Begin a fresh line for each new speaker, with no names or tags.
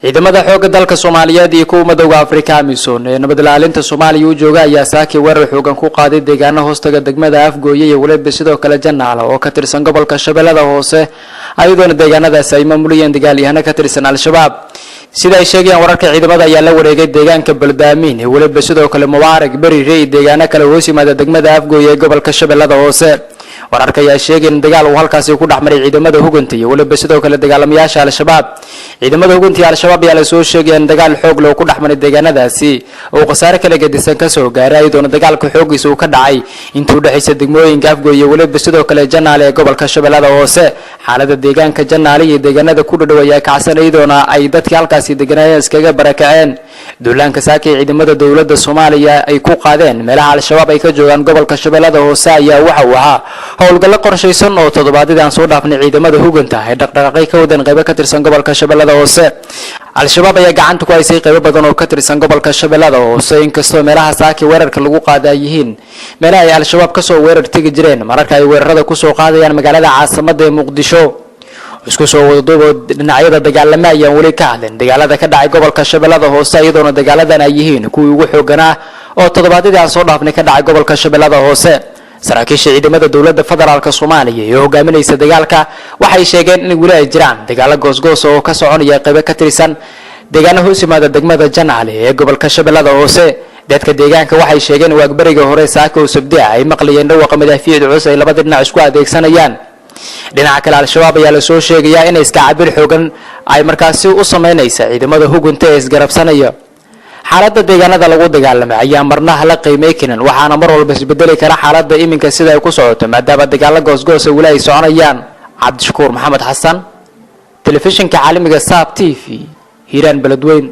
ciidamada xoogga dalka Soomaaliyeed iyo kuwa madowga Afrika amisoon ee nabad ilaalinta Soomaaliya u jooga ayaa saaki weerar xoogan ku qaaday deegaano hoostaga degmada Afgooye iyo waliba sidoo kale Janaale oo ka tirsan gobolka Shabeellada Hoose ayadoona deegaanadaas ay maamulayeen dagaalyahano ka tirsan Al-Shabaab sida ay sheegayaan wararka ciidamada ayaa la wareegay deegaanka Baldaamiin ee waliba sidoo kale Mubarak Bariire deegaano kale hoos yimaada degmada Afgooye ee gobolka Shabeellada Hoose wararka ayaa sheegay in dagaal uu halkaas ku dhaxmaray ciidamada hoganta iyo waliba sidoo kale dagaalamayaasha Al-Shabaab ciidamada hoganta Al-Shabaab ayaa la soo sheegay in dagaal xoog leh ku dhaxmaray deegaanadaasi oo qasaare kala gedisan ka soo gaaray doona dagaalka xoogiisa uu ka dhacay intuu dhaxaysa degmooyinka Afgooye iyo waliba sidoo kale Janaale ee gobolka Shabeellada Hoose xaaladda deegaanka Janaale iyo deegaanada ku dhaw ayaa kacsanay doona ay dadkii halkaas deganayeen iskaga barakaceen duulaanka saaki ciidamada dawladda Soomaaliya ay ku qaadeen meelaha Al-Shabaab ay ka joogaan gobolka Shabeellada Hoose ayaa waxa uu ahaa howlgal qorshaysan oo toddobaadii soo dhaafnay ciidamada hoganta ay dhaqdhaqaaqay ka wadan qayb ka tirsan gobolka Shabeellada Hoose Al-Shabaab ayaa gacanta ku haysay qayb badan oo ka tirsan gobolka Shabeellada Hoose inkastoo meelaha saaki weerarka lagu qaaday yihiin meelaha ay Al-Shabaab ka soo weerar tagi jireen marka ay weerarada ku soo qaadayaan magaalada caasimadda ee Muqdisho isku soo wadoobo dhinacyada dagaalama ayaan wali ka hadlin dagaalada ka dhacay gobolka Shabeellada Hoose iyadoona dagaaladan ay yihiin kuwii ugu xooganaa oo toddobaadii soo dhaafnay ka dhacay gobolka Shabeellada Hoose saraakiisha ciidamada dawladda federaalka Soomaaliya ee hogaaminaysa dagaalka waxay sheegeen in wali ay jiraan dagaalo goosgoos oo ka soconaya qayb ka tirsan deegaano hoos yimaada degmada Janaale ee gobolka Shabeellada Hoose dadka deegaanka waxay sheegeen waagbariga hore saaka oo sabtida ay maqlayeen dhawaaqa madaxfiid cusub ay labada dhinac isku adeegsanayaan dhinaca kale Al-Shabaab ayaa la soo sheegay in iska cabir xoogan ay markaasi u sameynaysa ciidamada hoganta ee isgarabsanaya xaaladda deegaanada lagu dagaalamay ayaa marna la qiimeey karin waxaana mar walba isbedeli kara xaaladda iminka sida ay ku socoto maadaama dagaalo goosgoos ah wali ay soconayaan Cabdishakuur Maxamed Xasan telefishinka caalamiga SABC TV Hiiraan Beledweyne